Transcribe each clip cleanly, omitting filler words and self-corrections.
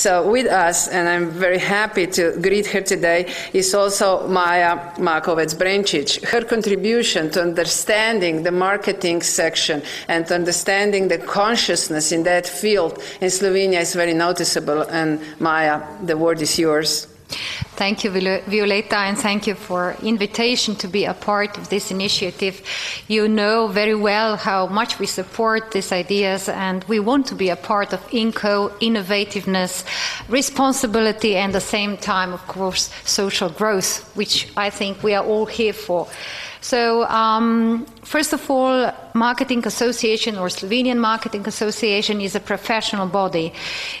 So with us, and I'm very happy to greet her today, is also Maja Makovec-Brenčić. Her contribution to understanding the marketing section and to understanding the consciousness in that field in Slovenia is very noticeable. And Maja, the word is yours. Thank you, Violeta, and thank you for invitation to be a part of this initiative. You know very well how much we support these ideas, and we want to be a part of INCO, innovativeness, responsibility, and at the same time, of course, social growth, which I think we are all here for. So, first of all, Marketing Association or Slovenian Marketing Association is a professional body.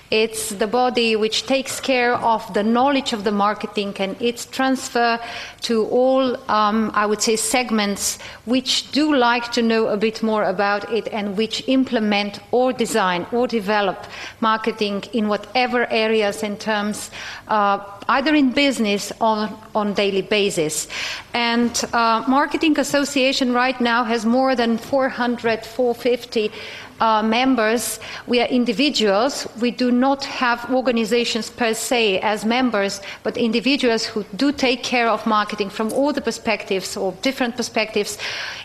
It's the body which takes care of the knowledge of the marketing and its transfer to all, I would say, segments which do like to know a bit more about it and which implement or design or develop marketing in whatever areas in terms either in business or on daily basis. And Marketing Association right now has more than 450 members. We are individuals. We do not have organizations per se as members, but individuals who do take care of marketing from all the perspectives or different perspectives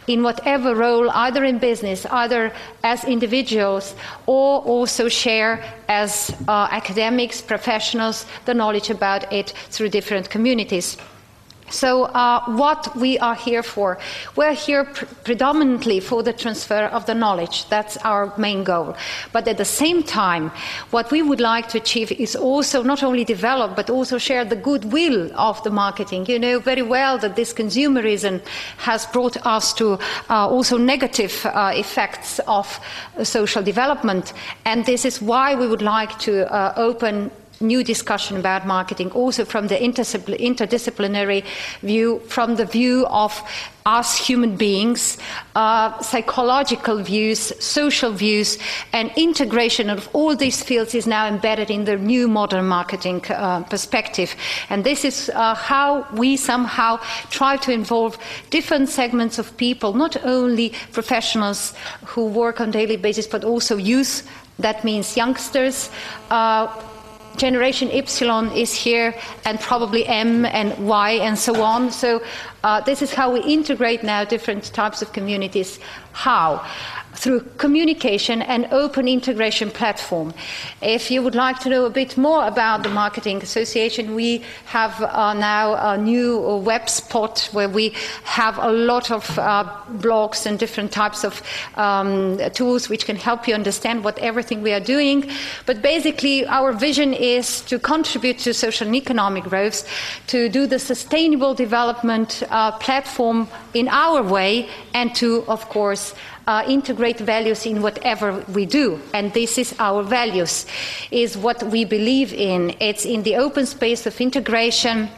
in whatever role, either in business, either as individuals, or also share as academics, professionals, the knowledge about it through different communities. So what we are here for? We're here predominantly for the transfer of the knowledge. That's our main goal. But at the same time, what we would like to achieve is also not only develop, but also share the goodwill of the marketing. You know very well that this consumerism has brought us to also negative effects of social development. And this is why we would like to open new discussion about marketing, also from the interdisciplinary view, from the view of us human beings, psychological views, social views, and integration of all these fields is now embedded in the new modern marketing perspective. And this is how we somehow try to involve different segments of people, not only professionals who work on a daily basis, but also youth. That means youngsters. Generation Y is here, and probably M and Y and so on. So this is how we integrate now different types of communities. How? Through communication and open integration platform. If you would like to know a bit more about the Marketing Association, we have now a new web spot where we have a lot of blogs and different types of tools which can help you understand what everything we are doing. But basically our vision is to contribute to social and economic growth, to do the sustainable development platform in our way, and to, of course, integrate values in whatever we do. And this is our values, is what we believe in. It's in the open space of integration,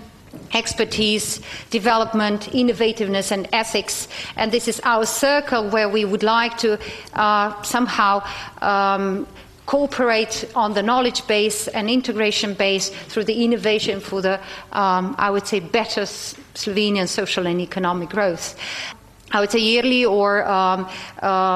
expertise, development, innovativeness and ethics. And this is our circle where we would like to somehow cooperate on the knowledge base and integration base through the innovation for the, I would say, better Slovenian social and economic growth. I would say yearly or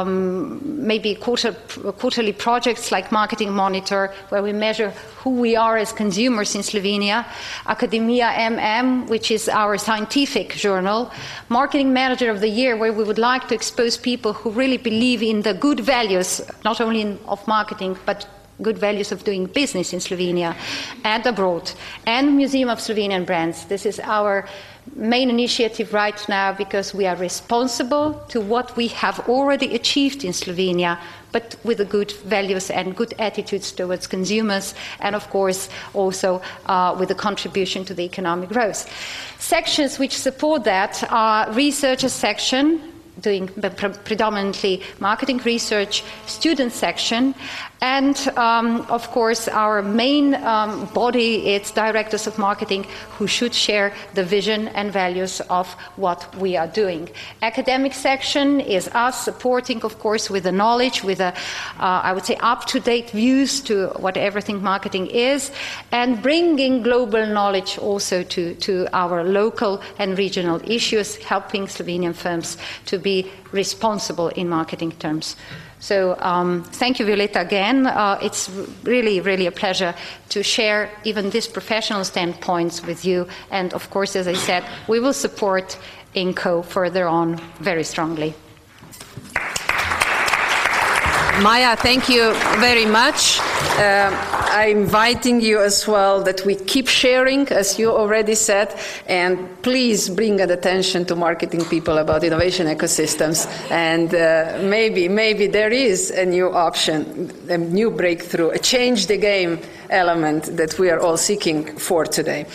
maybe quarterly projects like Marketing Monitor, where we measure who we are as consumers in Slovenia. Academia MM, which is our scientific journal. Marketing Manager of the Year, where we would like to expose people who really believe in the good values, not only of marketing, but good values of doing business in Slovenia and abroad. And Museum of Slovenian Brands. This is our main initiative right now, because we are responsible to what we have already achieved in Slovenia, but with the good values and good attitudes towards consumers, and of course also with a contribution to the economic growth. Sections which support that are researcher section, doing predominantly marketing research, student section, and of course our main body, it's directors of marketing, who should share the vision and values of what we are doing. Academic section is us supporting, of course, with the knowledge, with a, I would say, up-to-date views to what everything marketing is, and bringing global knowledge also to our local and regional issues, helping Slovenian firms to be responsible in marketing terms. So thank you, Violeta, again. It's really, really a pleasure to share even these professional standpoints with you. And of course, as I said, we will support INCO further on very strongly. Maya, thank you very much. I'm inviting you as well that we keep sharing, as you already said, and please bring attention to marketing people about innovation ecosystems. And maybe there is a new option, a new breakthrough, a change the game element that we are all seeking for today.